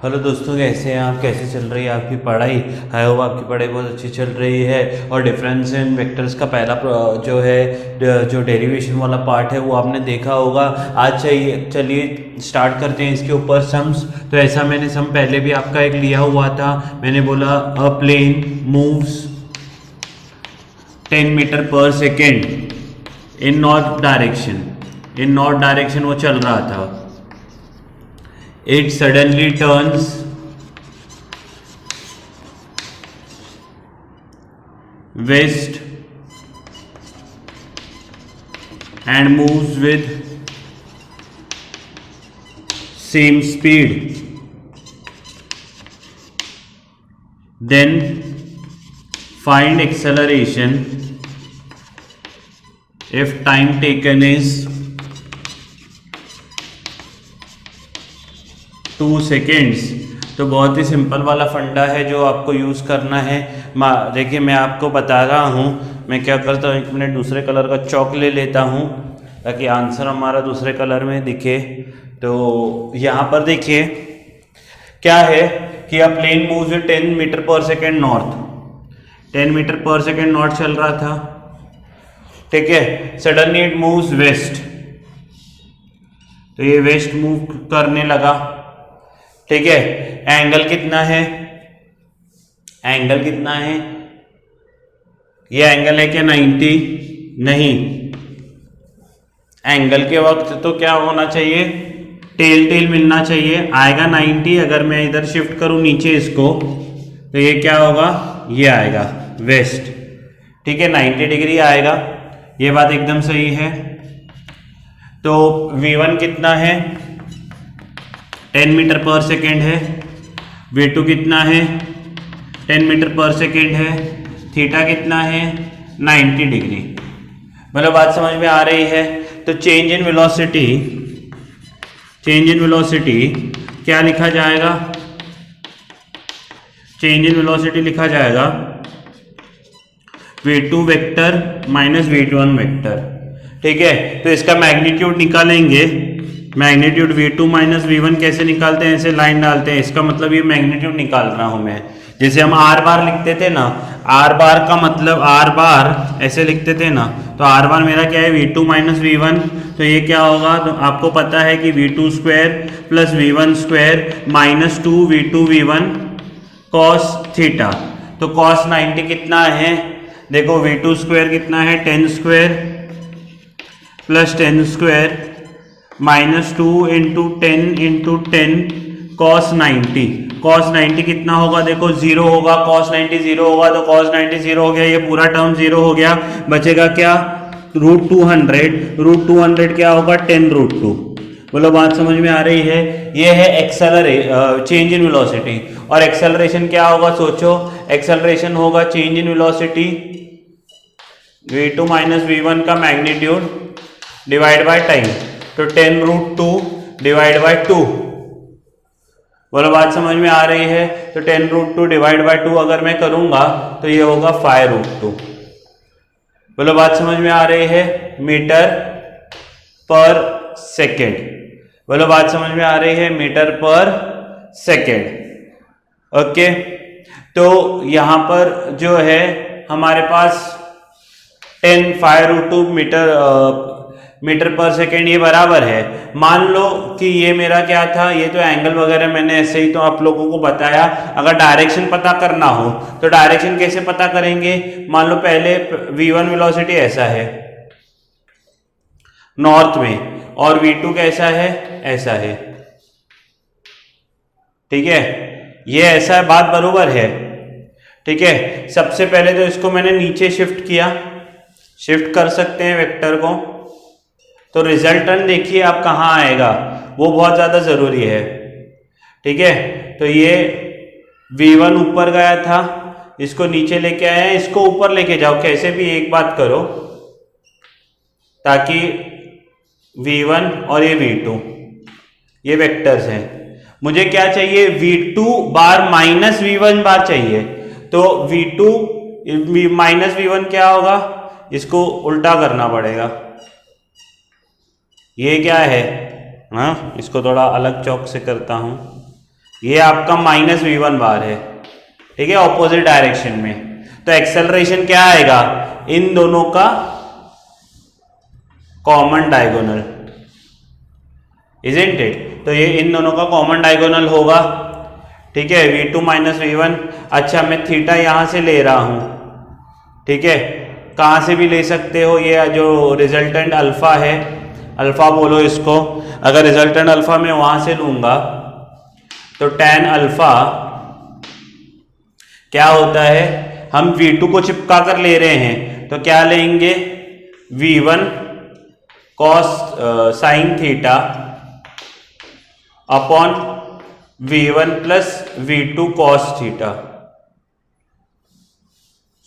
Hello दोस्तों, कैसे हैं आप? कैसे चल रही है आपकी पढ़ाई? आई होप आपकी पढ़ाई बहुत अच्छी चल रही है। और डिफरेंस इन वेक्टर्स का पहला जो है जो डेरिवेशन वाला पार्ट है वो आपने देखा होगा। आज चलिए स्टार्ट करते हैं इसके ऊपर सम्स। तो ऐसा मैंने सम पहले भी आपका एक लिया हुआ था। मैंने बोला अ प्लेन मूव्स 10 मीटर पर second in north direction. In north direction वो चल रहा था। It suddenly turns west and moves with same speed. Then find acceleration if time taken is 2 seconds. तो बहुत ही सिंपल वाला फंडा है जो आपको यूज़ करना है। देखिए मैं आपको बता रहा हूँ। मैं क्या करता हूँ, 1 मिनट दूसरे कलर का चौक ले लेता हूँ ताकि आंसर हमारा दूसरे कलर में दिखे। तो यहाँ पर देखिए क्या है कि अ प्लेन मूव्स विद 10 मीटर पर सेकेंड नॉर्थ। 10 मीटर पर सेकेंड नॉर्थ चल रहा था, ठीक है। सडनली इट मूव्स वेस्ट, तो ये वेस्ट मूव करने लगा, ठीक है। एंगल कितना है? एंगल कितना है? ये एंगल है क्या 90? नहीं। एंगल के वक्त तो क्या होना चाहिए? टेल टेल मिलना चाहिए। आएगा 90। अगर मैं इधर शिफ्ट करूं नीचे इसको तो ये क्या होगा? ये आएगा वेस्ट, ठीक है। 90 डिग्री आएगा। ये बात एकदम सही है। तो V1 कितना है? 10 मीटर पर सेकेंड है। V2 कितना है? 10 मीटर पर सेकेंड है। थीटा कितना है? 90 डिग्री। मतलब बात समझ में आ रही है। तो change in velocity, change in velocity क्या लिखा जाएगा? चेंज इन वेलोसिटी लिखा जाएगा V2 vector minus V1 vector, ठीक है। तो इसका मैग्नीट्यूड निकालेंगे। मैग्नीट्यूड V2 माइनस V1 कैसे निकालते हैं? ऐसे लाइन डालते हैं। इसका मतलब ये मैग्नीट्यूड निकाल रहा हूं मैं। जैसे हम R बार लिखते थे ना, R बार का मतलब R बार ऐसे लिखते थे ना, तो R बार मेरा क्या है? V2 minus V1। तो ये क्या होगा? तो आपको पता है कि V2 square plus V1 square minus 2 V2 V1 cos theta. तो कॉस 90 कितना है? देखो V2 स्क्वायर कितना है? 10 square plus 10 square minus 2 into 10 cos 90। Cos 90 कितना होगा? देखो 0 होगा। कॉस 90 0 होगा, तो कॉस 90 0 हो गया। ये पूरा टर्म 0 हो गया। बचेगा क्या? रूट 200। रूट 200 क्या होगा? 10 रूट 2। बोलो बात समझ में आ रही है? ये है चेंज इन वेलोसिटी। और एक्सेलरेशन क्या होगा? सोचो, एक्सेलरेशन होगा change in velocity V2 minus V1 का मैग्नीट्यूड डिवाइड बाय टाइम। तो 10 रूट 2 डिवाइड बाय 2। बोलो बात समझ में आ रही है? तो 10 रूट 2 डिवाइड बाय 2 अगर मैं करूंगा तो ये होगा 5 रूट 2। बोलो बात समझ में आ रही है? मीटर पर सेकेंड। बोलो बात समझ में आ रही है? मीटर पर सेकेंड, ओके। तो यहां पर जो है हमारे पास 5 रूट 2 मीटर पर सेकेंड ये बराबर है। मान लो कि ये मेरा क्या था? ये तो एंगल वगैरह मैंने ऐसे ही तो आप लोगों को बताया। अगर डायरेक्शन पता करना हो तो डायरेक्शन कैसे पता करेंगे? मान लो पहले V1 वेलोसिटी ऐसा है नॉर्थ में, और V2 कैसा है? ऐसा है, ठीक है। ये ऐसा है, बात बरोबर है, ठीक है। सबसे पहले तो इसको मैंने नीचे शिफ्ट किया। शिफ्ट कर सकते हैं वेक्टर को। तो रिजल्टेंट देखिए आप कहाँ आएगा, वो बहुत ज्यादा जरूरी है, ठीक है। तो ये V1 ऊपर गया था, इसको नीचे लेके आए हैं। इसको ऊपर लेके जाओ, कैसे भी एक बात करो ताकि V1 और ये V2 ये वेक्टर्स हैं। मुझे क्या चाहिए? V2 बार माइनस V1 बार चाहिए। तो V2 माइनस V1 क्या होगा? इसको उल्टा करना पड़ेगा। ये क्या है? हाँ, इसको थोड़ा अलग चौक से करता हूं। ये आपका -v1 बार है, ठीक है, ऑपोजिट डायरेक्शन में। तो एक्सेलरेशन क्या आएगा, इन दोनों का कॉमन डायगोनल, इजंट इट। तो ये इन दोनों का कॉमन डायगोनल होगा, ठीक है, v2 - v1। अच्छा, मैं थीटा यहां से ले रहा हूं, ठीक है, कहां से भी ले सकते हो, ये जो रिजल्टेंट अल्फा है, अल्फा बोलो इसको। अगर रिजल्टेंट अल्फा मैं वहां से लूंगा तो tan अल्फा क्या होता है, हम v2 को चिपका कर ले रहे हैं तो क्या लेंगे, v1 cos sin theta upon v1 plus v2 cos theta,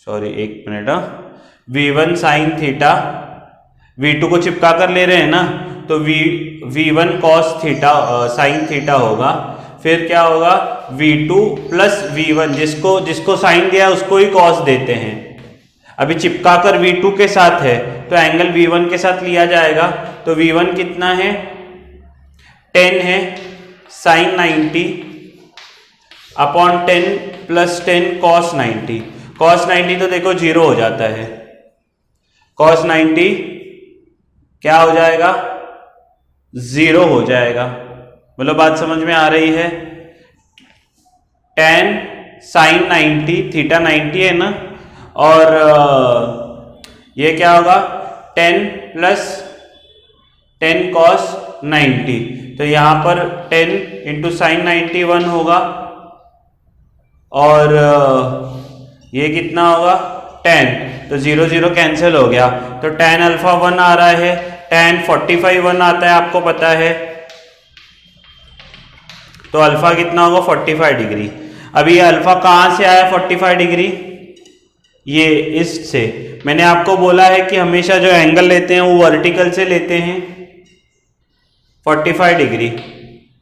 sorry एक minute, v1 sin theta, v2 को चिपका कर ले रहे हैं ना, तो v1 cos theta sin theta होगा। फिर क्या होगा, v2 प्लस v1, जिसको साइन दिया उसको ही cos देते हैं। अभी चिपका कर v2 के साथ है तो एंगल v1 के साथ लिया जाएगा। तो v1 कितना है, 10 है, sin 90 upon 10 plus 10 cos 90। cos 90 तो देखो 0 हो जाता है, cos 90 क्या हो जाएगा, 0 हो जाएगा। बोलो बात समझ में आ रही है। tan sin 90, थीटा 90 है ना, और ये क्या होगा, 10 प्लस 10 cos 90। तो यहां पर 10 इंटू साइन 91 होगा, और ये कितना होगा, 10, तो 0 0 कैंसिल हो गया। तो tan अल्फा 1 आ रहा है, tan 45 1 आता है, आपको पता है। तो अल्फा कितना होगा, 45 डिग्री। अभी ये अल्फा कहां से आया 45 डिग्री, ये इससे। मैंने आपको बोला है कि हमेशा जो एंगल लेते हैं वो वर्टिकल से लेते हैं, 45 डिग्री।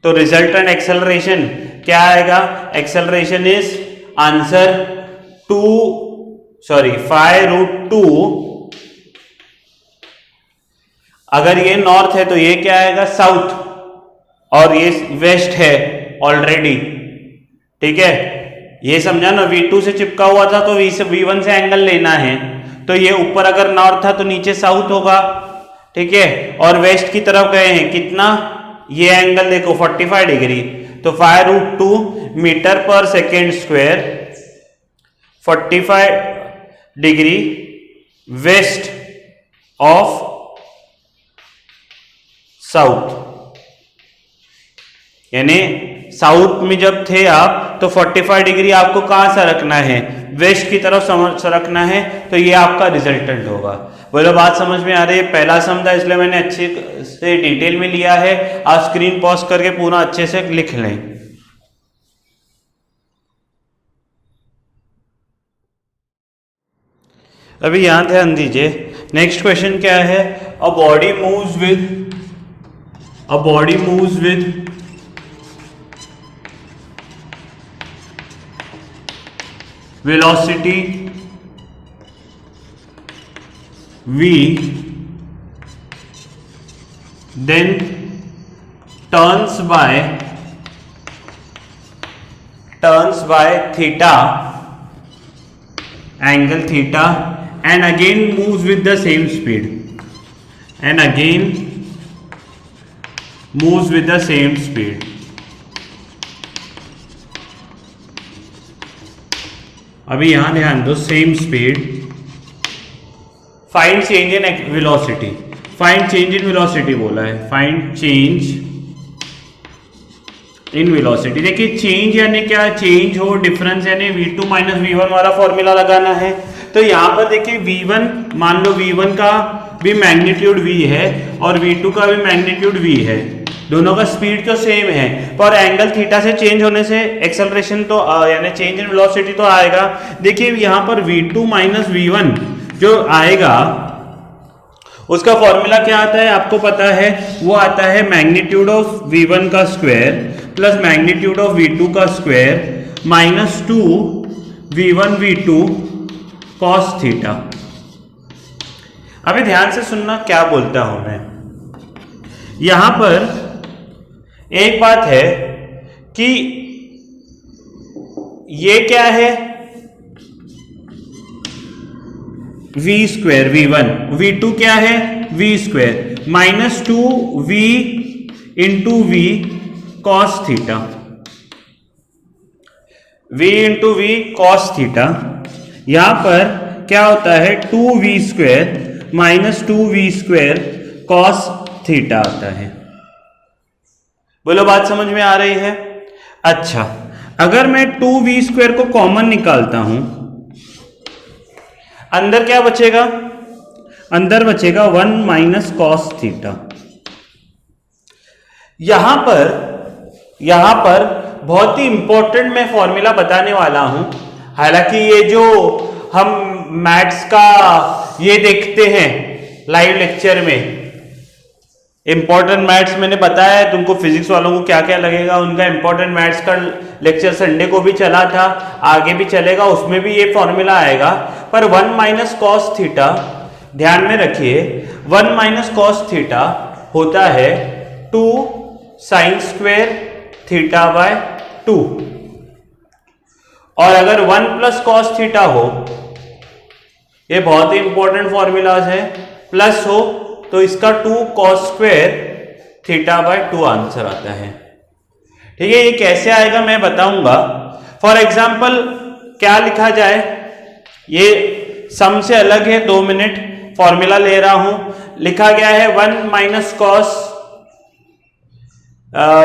तो रिजल्टेंट एक्सेलरेशन क्या आएगा, एक्सेलरेशन इज आंसर 5√2। अगर ये नॉर्थ है तो ये क्या आएगा, साउथ, और ये वेस्ट है ऑलरेडी, ठीक है। ये समझा ना, v2 से चिपका हुआ था तो v1 से एंगल लेना है, तो ये ऊपर अगर नॉर्थ था तो नीचे साउथ होगा, ठीक है। और वेस्ट की तरफ गए हैं, कितना, ये एंगल देखो 45 डिग्री। तो 5√2 मीटर पर second square, 45 degree west of south, यानी साउथ में जब थे आप तो 45 डिग्री आपको कहां से रखना है, वेस्ट की तरफ सरकना है। तो ये आपका रिजल्टेंट होगा। बोलो बात समझ में आ रही है। पहला सम था इसलिए मैंने अच्छे से डिटेल में लिया है, आप स्क्रीन पॉज करके पूरा अच्छे से लिख लें। अभी यहां ध्यान दीजिए, नेक्स्ट क्वेश्चन क्या है, a body moves with velocity v, then turns by theta, angle theta, and again moves with the same speed, अभी यहां ध्यान दो, same speed. Find change in velocity, find change in velocity बोला है, find change in velocity. देखिए change यानी क्या, change हो, डिफरेंस यानी v2 - v1 वाला फॉर्मूला लगाना है। तो यहां पर देखिए v1, मान लो v1 का भी मैग्नीट्यूड v है और v2 का भी मैग्नीट्यूड v है, दोनों का स्पीड तो सेम है, पर एंगल थीटा से चेंज होने से एक्सेलरेशन तो यानी चेंज इन वेलोसिटी तो आएगा। देखिए यहां पर v2 - v1 जो आएगा उसका फॉर्मूला क्या आता है आपको पता है, वो आता है मैग्नीट्यूड ऑफ v1 का square plus magnitude of v2 का square minus 2 v1 v2 cos theta. अभी ध्यान से सुनना क्या बोलता हूं मैं। यहां पर एक बात है कि ये क्या है v स्क्वायर v1, v2 क्या है v square minus 2v into v cos theta, v into v cos theta. यहां पर क्या होता है 2v square minus 2v square cos theta आता है। बोलो बात समझ में आ रही है? अच्छा, अगर मैं 2v स्क्वायर को कॉमन निकालता हूं, अंदर क्या बचेगा? अंदर बचेगा 1 माइनस कॉस थीटा। यहां पर बहुत ही इंपॉर्टेंट मैं फॉर्मूला बताने वाला हूं। हालांकि ये जो हम मैथ्स का ये देखते हैं लाइव लेक्चर में, इंपॉर्टेंट मैथ्स मैंने बताया है तुमको, फिजिक्स वालों को क्या क्या लगेगा। उनका इंपॉर्टेंट मैथ्स का लेक्चर संडे को भी चला था, आगे भी चलेगा, उसमें भी ये फॉर्मूला आएगा। पर 1 माइनस कॉस थीटा ध्यान में रखिए, 1 माइनस कॉस थीटा होता है 2 साइन स्क्वायर थीटा बाय 2। और अगर 1 प्लस कॉस थीटा हो, ये बहुत ही इंपॉर्टेंट फॉर्मूलाज है, प्लस हो तो इसका 2 cos square theta by 2 answer आता है। ठीक है, ये कैसे आएगा मैं बताऊंगा। फॉर एग्जाम्पल क्या लिखा जाए, ये सम से अलग है, 2 मिनट फॉर्मूला ले रहा हूं। लिखा गया है 1 माइनस कॉस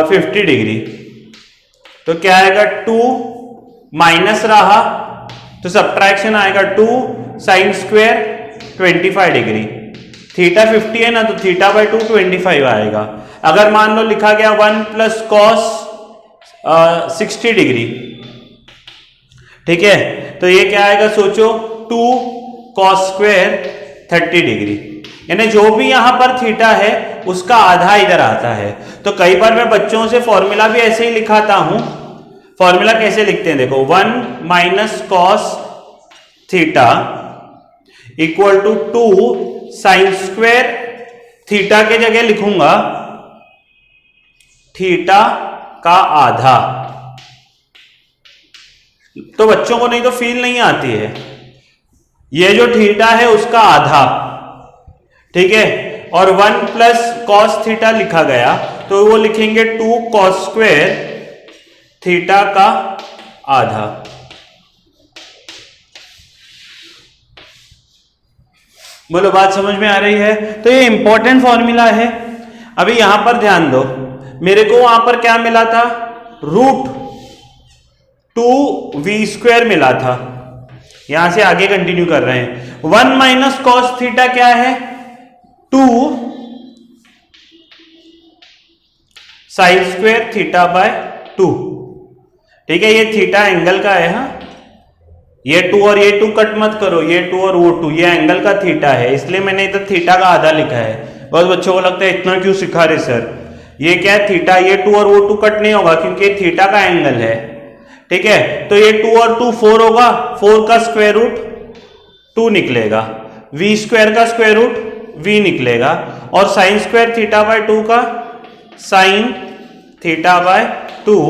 50 डिग्री, तो क्या आएगा 2 माइनस रहा तो सब्ट्रैक्शन आएगा 2 साइन स्क्वायर 25 डिग्री। थीटा 50 है ना, तो थीटा बाय 2 25 आएगा। अगर मान लो लिखा गया 1 प्लस कॉस 60 डिग्री, ठीक है, तो ये क्या आएगा सोचो 2 कॉस स्क्वायर 30 डिग्री। यानी जो भी यहां पर थीटा है उसका आधा इधर आता है। तो कई बार मैं बच्चों से फॉर्मूला भी ऐसे ही लिखाता हूं। फॉर्मूला कैसे लिखते हैं देखो, 1 minus cos theta equal to 2 sine square, theta के जगह लिखूंगा थीटा का आधा। तो बच्चों को नहीं तो फील नहीं आती है, ये जो थीटा है उसका आधा, ठीक है। और 1 प्लस कॉस थीटा लिखा गया तो वो लिखेंगे 2 कॉस स्क्वायर थीटा का आधा। बोलो बात समझ में आ रही है? तो ये इंपॉर्टेंट फॉर्मूला है। अभी यहां पर ध्यान दो, मेरे को वहां पर क्या मिला था, रूट 2v स्क्वायर मिला था। यहां से आगे कंटिन्यू कर रहे हैं। 1 माइनस कॉस थीटा क्या है, 2 साइन स्क्वायर थीटा बाय 2। ठीक है, ये थीटा एंगल का है। हाँ, ये 2 और ये 2 कट मत करो, ये 2 और वो 2, ये एंगल का थीटा है, इसलिए मैंने इधर थीटा का आधा लिखा है। बहुत बच्चों को लगता है इतना क्यों सिखा रहे सर, ये क्या है थीटा, ये 2 और वो 2 कट नहीं होगा क्योंकि ये थीटा का एंगल है। ठीक है, तो ये 2 और 2 4 होगा, 4 का स्क्वायर रूट 2 निकलेगा, v स्क्वायर का स्क्वायर रूट v निकलेगा, और साइन स्क्वायर थीटा बाय 2 का साइन थीटा बाय 2,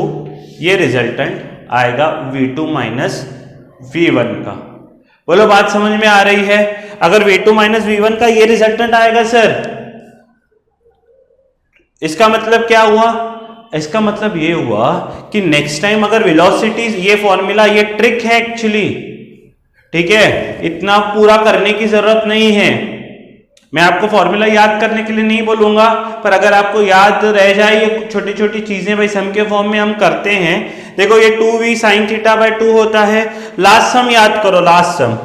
ये रिजल्टेंट आएगा v2 माइनस v1 का। बोलो बात समझ में आ रही है? अगर v2 माइनस v1 का ये रिजल्टेंट आएगा सर, इसका मतलब क्या हुआ? इसका मतलब ये हुआ कि नेक्स्ट टाइम अगर वेलोसिटी, ये फॉर्मूला, ये ट्रिक है एक्चुअली, ठीक है, इतना पूरा करने की जरूरत नहीं है। मैं आपको फॉर्मूला याद करने के लिए नहीं बोलूंगा, पर अगर आपको याद रह जाए ये छोटी छोटी चीजें, भाई सम के फॉर्म में हम करते हैं। देखो ये 2v साइन थीटा बाय 2 होता है। लास्ट सम याद करो, लास्ट सम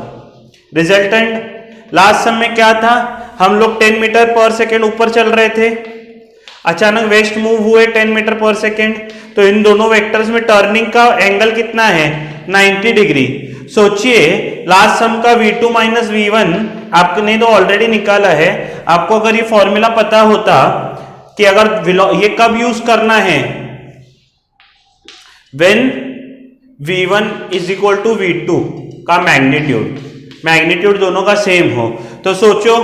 रिजल्टेंट, लास्ट सम में क्या था, हम लोग 10 मीटर पर सेकेंड ऊपर चल रहे थे, अचानक वेस्ट मूव हुए 10 मीटर पर सेकेंड, तो इन दोनों वेक्टर्स में टर्निंग का एंगल कितना है, 90 डिग्री। सोचिए लास्ट सम का v2 माइनस v1 आपने तो ऑलरेडी निकाला है। आपको अगर ये फॉर्मूला पता होता कि अगर ये कब यूज करना है, when v1 is equal to v2 का मैग्नीट्यूड दोनों का सेम हो, तो सोचो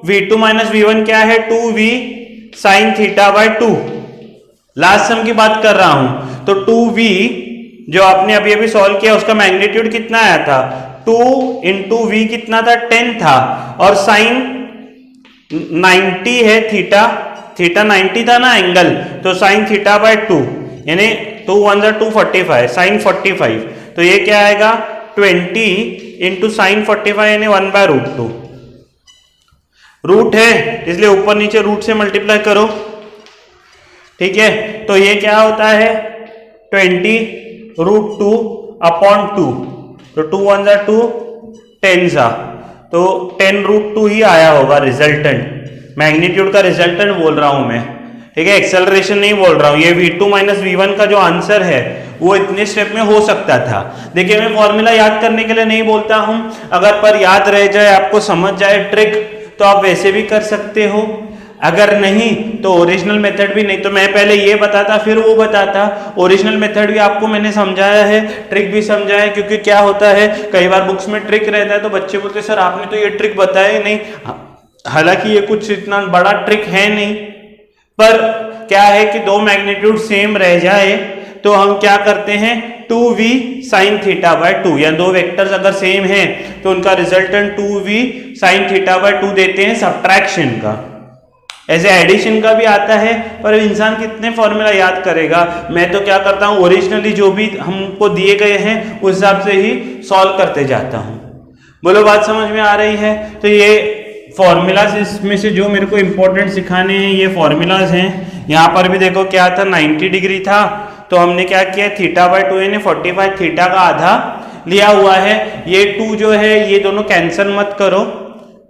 v2 माइनस v1 क्या है, 2v sine theta by 2। Last sum की बात कर रहा हूं, तो 2v जो आपने अभी अभी सॉल्व किया उसका मैग्नीट्यूड कितना आया था, 2 इंटू वी कितना था, 10 था, और साइन 90 है, थीटा 90 था ना एंगल, तो साइन थीटा बाय 2 यानी 2 1 245 साइन 45, तो ये क्या आएगा 20 इंटू साइन 45 यानी 1/√2। रूट है इसलिए ऊपर नीचे रूट से मल्टीप्लाई करो, ठीक है। तो ये क्या होता है 20√2 अपॉन 2, तो 2 1 2 10 सा, तो 10√2 ही आया होगा रिजल्टेंट। मैग्नीट्यूड का रिजल्टेंट बोल रहा हूं मैं, ठीक है, एक्सेलरेशन नहीं बोल रहा हूं। ये v2 माइनस v1 का जो आंसर है वो इतने स्टेप में हो सकता था। देखिए मैं फॉर्मूला याद करने के लिए नहीं बोलता हूं, अगर पर याद रह जाए, आपको समझ जाए ट्रिक, तो आप वैसे भी कर सकते हो, अगर नहीं तो ओरिजिनल मेथड भी। नहीं तो मैं पहले ये बताता फिर वो बताता, ओरिजिनल मेथड भी आपको मैंने समझाया है, ट्रिक भी समझाया है। क्योंकि क्या होता है कई बार बुक्स में ट्रिक रहता है तो बच्चे बोलते हैं सर आपने तो ये ट्रिक बताया ही नहीं, हालांकि ये कुछ इतना बड़ा ट्रिक है नहीं, पर क्या है कि दो मैग्नीट्यूड सेम रह जाए तो हम क्या करते हैं 2v sin थीटा बाय 2, या दो वेक्टर्स अगर सेम हैं तो उनका resultant 2v sin theta by 2 देते हैं सब्ट्रैक्शन का। ऐसे एडिशन का भी आता है, पर इंसान कितने फॉर्मूला याद करेगा। मैं तो क्या करता हूं ओरिजिनली जो भी हमको दिए गए हैं उस हिसाब से ही सॉल्व करते जाता हूं। बोलो बात समझ में आ रही है। तो ये फॉर्मूलाज इसमें से जो मेरे को इंपॉर्टेंट सिखाने हैं ये फॉर्मूलाज हैं। यहाँ पर भी देखो क्या था 90 डिग्री था, तो हमने क्या किया थीटा बाय 2 यानी 45 थीटा का आधा लिया हुआ है। ये 2 जो है ये दोनों कैंसिल मत करो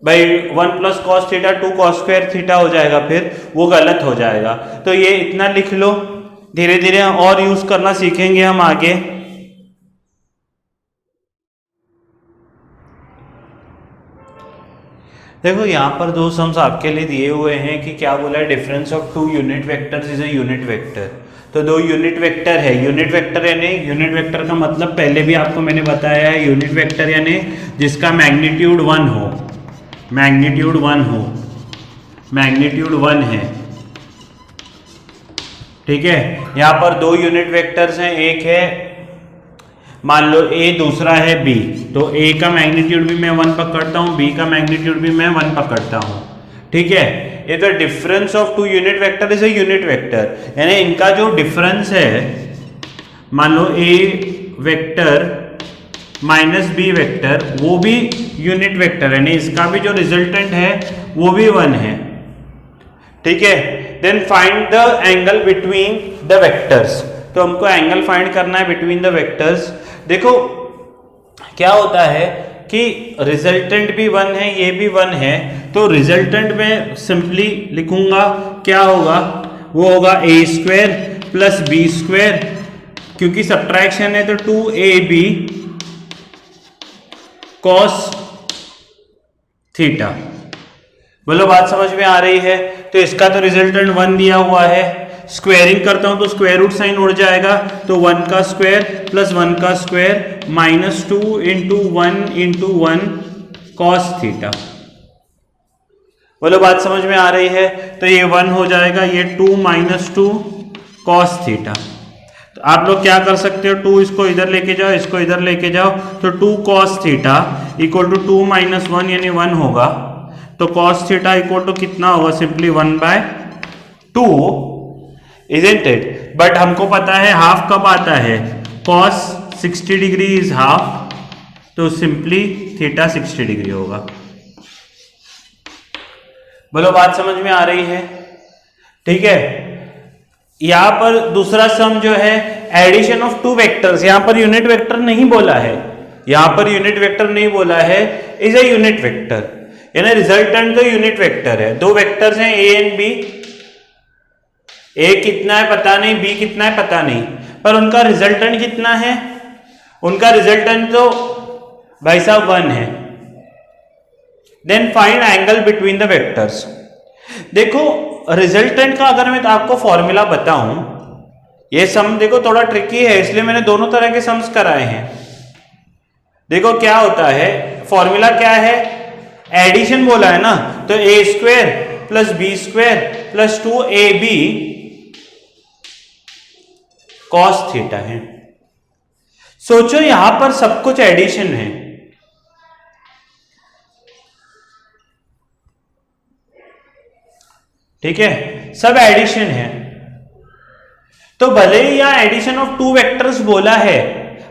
भाई, 1 plus cos theta 2 cos square theta हो जाएगा, फिर वो गलत हो जाएगा। तो ये इतना लिख लो, धीरे धीरे और यूज करना सीखेंगे हम आगे। देखो यहाँ पर दो सम्स आपके लिए दिए हुए हैं कि क्या बोला है, difference of 2 unit vectors is a unit vector. तो दो यूनिट वेक्टर है, यूनिट वेक्टर यानी यूनिट वेक्टर का मतलब पहले भी आपको मैंने बताया है, यूनिट वेक्टर यानी जिसका मैग्नीट्यूड 1 हो, मैग्नीट्यूड 1 हो, मैग्नीट्यूड 1 है, ठीक है। यहाँ पर दो यूनिट वेक्टर्स हैं, एक है मान लो a, दूसरा है b, तो a का मैग्नीट्यूड भी मैं 1 पकड़ता हूं, b का मैग्नीट्यूड भी मैं 1 पकड़ता हूं, ठीक है। ये तो difference of 2 unit vector is a unit vector, यानी इनका जो डिफरेंस है, मान लो a vector minus b vector, वो भी यूनिट वेक्टर है, यानी इसका भी जो रिजल्टेंट है वो भी 1 है, ठीक है। Then find the angle between the vectors, तो हमको एंगल फाइंड करना है बिटवीन द वेक्टर्स। देखो क्या होता है कि रिजल्टेंट भी 1 है, ये भी 1 है, तो रिजल्टेंट में सिंपली लिखूंगा क्या होगा, वो होगा a² प्लस b², क्योंकि सब्ट्रैक्शन है तो 2ab cos थीटा। बोलो बात समझ में आ रही है। तो इसका तो रिजल्टेंट 1 दिया हुआ है, स्क्वायरिंग करता हूं तो स्क्वायर रूट साइन उड़ जाएगा, तो 1 का स्क्वायर प्लस 1 का square minus 2 into 1 into 1 cos theta. बोलो बात समझ में आ रही है। तो ये 1 हो जाएगा, ये 2 माइनस 2 कॉस थीटा। तो आप लोग क्या कर सकते हो, 2 इसको इधर लेके जाओ, इसको इधर लेके जाओ, तो 2 cos theta equal to 2 minus 1 यानी 1 होगा। तो कॉस थीटा इक्वल टू कितना होगा, सिंपली 1/2, isn't it? बट हमको पता है हाफ कब आता है, cos 60 डिग्री इज हाफ, तो सिंपली थीटा 60 डिग्री होगा। बोलो बात समझ में आ रही है, ठीक है। यहां पर दूसरा सम जो है एडिशन ऑफ 2 वेक्टर्स, यहां पर यूनिट वेक्टर नहीं बोला है, यहां पर यूनिट वेक्टर नहीं बोला है, इज ए यूनिट वेक्टर, यानी रिजल्टेंट तो यूनिट वेक्टर है। दो वेक्टर्स हैं a एंड b, a कितना है पता नहीं, b कितना है पता नहीं, पर उनका रिजल्टेंट कितना है, उनका रिजल्टेंट तो भाई साहब 1 है। Then find angle between the vectors. देखो रिजल्टेंट का अगर मैं तो आपको फॉर्मूला बताऊं, ये सम देखो थोड़ा ट्रिकी है, इसलिए मैंने दोनों तरह के सम्स कराए हैं। देखो क्या होता है, फॉर्मूला क्या है, एडिशन बोला है ना, तो a² plus b² plus 2ab cos theta है, सोचो यहां पर सब कुछ एडिशन है, ठीक है, सब एडिशन है। तो भले ही यहां एडिशन ऑफ टू वेक्टर्स बोला है,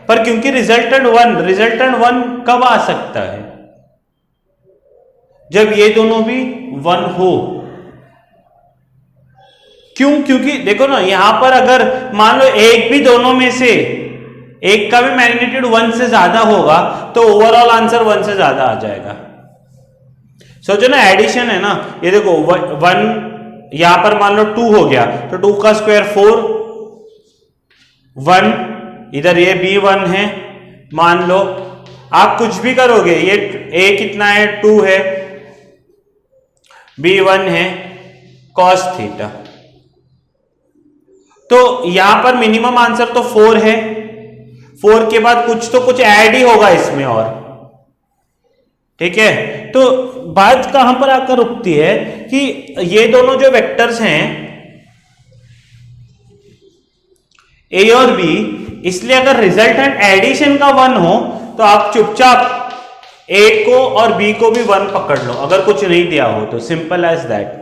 पर क्योंकि रिजल्टेंट वन कब आ सकता है? जब ये दोनों भी वन हो। क्यों? क्योंकि देखो ना, यहां पर अगर मान लो एक भी दोनों में से एक का भी मैग्नीट्यूड 1 से ज्यादा होगा तो ओवरऑल आंसर 1 से ज्यादा आ जाएगा। सोचो ना, एडिशन है ना, ये देखो 1 यहां पर मान लो 2 हो गया तो 2 का स्क्वायर 4, 1 इधर ये b1 है, मान लो आप कुछ भी करोगे, ये a कितना है 2 है, b1 है cos थीटा। तो यहां पर मिनिमम आंसर तो 4 है, 4 के बाद कुछ तो कुछ ऐड ही होगा इसमें और, ठीक है। तो बात कहां पर आकर रुकती है कि ये दोनों जो वेक्टर्स हैं ए और बी, इसलिए अगर रिजल्टेंट एडिशन का 1 हो तो आप चुपचाप ए को और बी को भी 1 पकड़ लो, अगर कुछ नहीं दिया हो तो। Simple as that.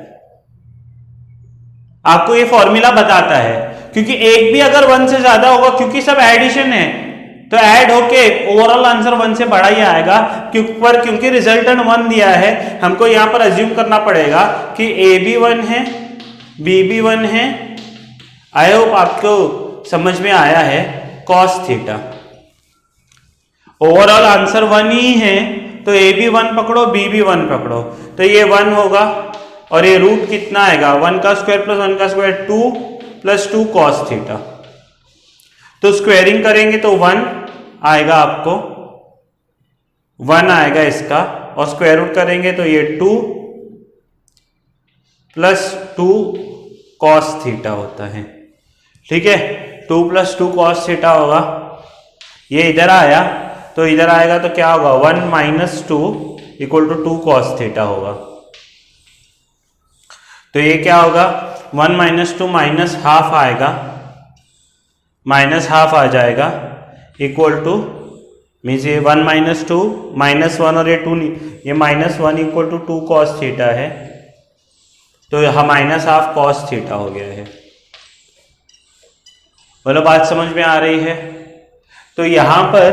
आपको ये फॉर्मूला बताता है, क्योंकि एक भी अगर 1 से ज्यादा होगा, क्योंकि सब एडिशन है, तो ऐड होके ओवरऑल आंसर 1 से बड़ा ही आएगा। क्योंकि रिजल्टेंट 1 दिया है, हमको यहां पर अज्यूम करना पड़ेगा कि ए भी 1 है, बी भी 1 है। आई होप आपको समझ में आया है। cos थीटा ओवरऑल आंसर 1 ही है, तो ए भी 1 पकड़ो, बी भी 1 पकड़ो, तो ये 1 होगा। और ये रूट कितना आएगा, 1 का स्क्वायर प्लस 1 का स्क्वायर 2 प्लस 2 cos थीटा। तो स्क्वायरिंग करेंगे तो 1 आएगा, आपको 1 आएगा इसका, और स्क्वायर रूट करेंगे तो ये 2 प्लस 2 cos थीटा होता है, ठीक है। 2 प्लस 2 cos थीटा होगा, ये इधर आया तो इधर आएगा तो क्या होगा, 1 minus 2 equal to 2 cos theta होगा। तो ये क्या होगा, 1 माइनस 2 माइनस हाफ आएगा, माइनस हाफ आ जाएगा, इक्वल टू मीन्स ये 1 माइनस 2 माइनस 1 और ये 2, ये minus 1 equal to 2 cos theta है, तो यह माइनस हाफ cos थीटा हो गया है। बोलो बात समझ में आ रही है? तो यहां पर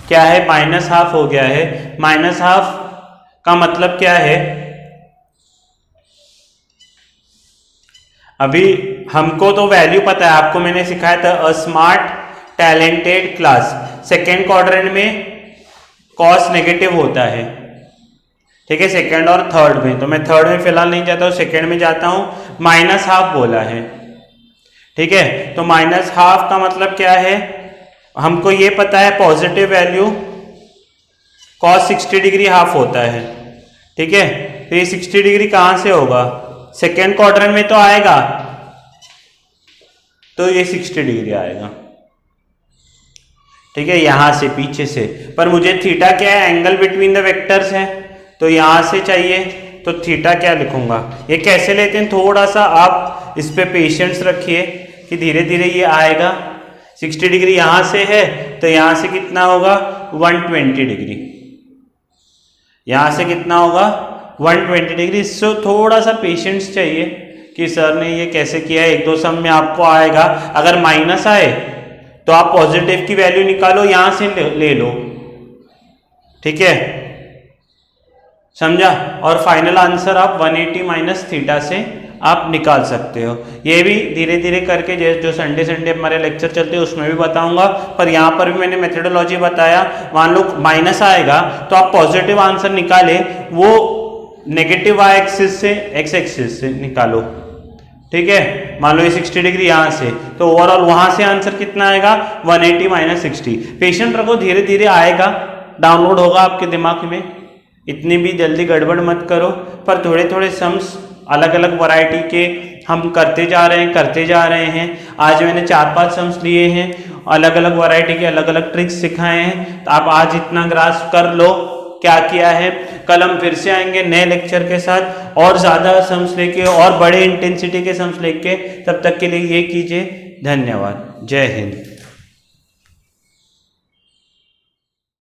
क्या है, माइनस हाफ हो गया है। माइनस हाफ का मतलब क्या है, अभी हमको तो वैल्यू पता है, आपको मैंने सिखाया था a smart talented class, second quadrant में कॉस नेगेटिव होता है, ठीक है, सेकेंड और थर्ड में। तो मैं थर्ड में फिलहाल नहीं जाता हूं, सेकेंड में जाता हूं। माइनस हाफ बोला है, ठीक है। तो माइनस हाफ का मतलब क्या है, हमको ये पता है positive value cos 60 degree half होता है, ठीक है। तो ये 60 डिग्री कहां से होगा, सेकेंड क्वाड्रेंट में तो आएगा, तो ये 60 डिग्री आएगा, ठीक है, यहां से पीछे से। पर मुझे थीटा क्या है, एंगल बिटवीन द वेक्टर्स है, तो यहां से चाहिए, तो थीटा क्या लिखूंगा। ये कैसे लेते हैं, थोड़ा सा आप इस पे पेशेंस रखिए कि धीरे धीरे ये आएगा। 60 डिग्री यहां से है, तो यहां से कितना होगा, 120 डिग्री, यहां से कितना होगा 120 डिग्री। इससे थोड़ा सा पेशेंस चाहिए कि सर ने ये कैसे किया है, एक दो सम में आपको आएगा। अगर माइनस आए तो आप पॉजिटिव की वैल्यू निकालो, यहां से ले लो, ठीक है, समझा। और फाइनल आंसर आप 180 माइनस थीटा से आप निकाल सकते हो। ये भी धीरे धीरे करके जो संडे हमारे लेक्चर चलते हैं उसमें भी बताऊंगा, पर यहाँ पर भी मैंने मेथोडोलॉजी बताया। मान लो माइनस आएगा तो आप पॉजिटिव आंसर निकाले, वो नेगेटिव वाई एक्सिस से एक्स एक्सिस से निकालो, ठीक है। मान लो ये 60 डिग्री यहाँ से, तो ओवरऑल वहां से आंसर कितना आएगा, 180 माइनस 60। पेशेंट रखो, धीरे धीरे आएगा, डाउनलोड होगा आपके दिमाग में, इतनी भी जल्दी गड़बड़ मत करो। पर थोड़े थोड़े सम्स अलग अलग वैरायटी के हम करते जा रहे हैं। आज मैंने 4-5 सम्स लिए हैं, अलग अलग वैरायटी के अलग अलग ट्रिक्स सिखाए हैं। तो आप आज इतना ग्रास्प कर लो क्या किया है। कल हम फिर से आएंगे नए लेक्चर के साथ, और ज़्यादा सम्स लेके और बड़े इंटेंसिटी के सम्स लेके। तब तक के लिए ये कीजिए, धन्यवाद, जय हिंद।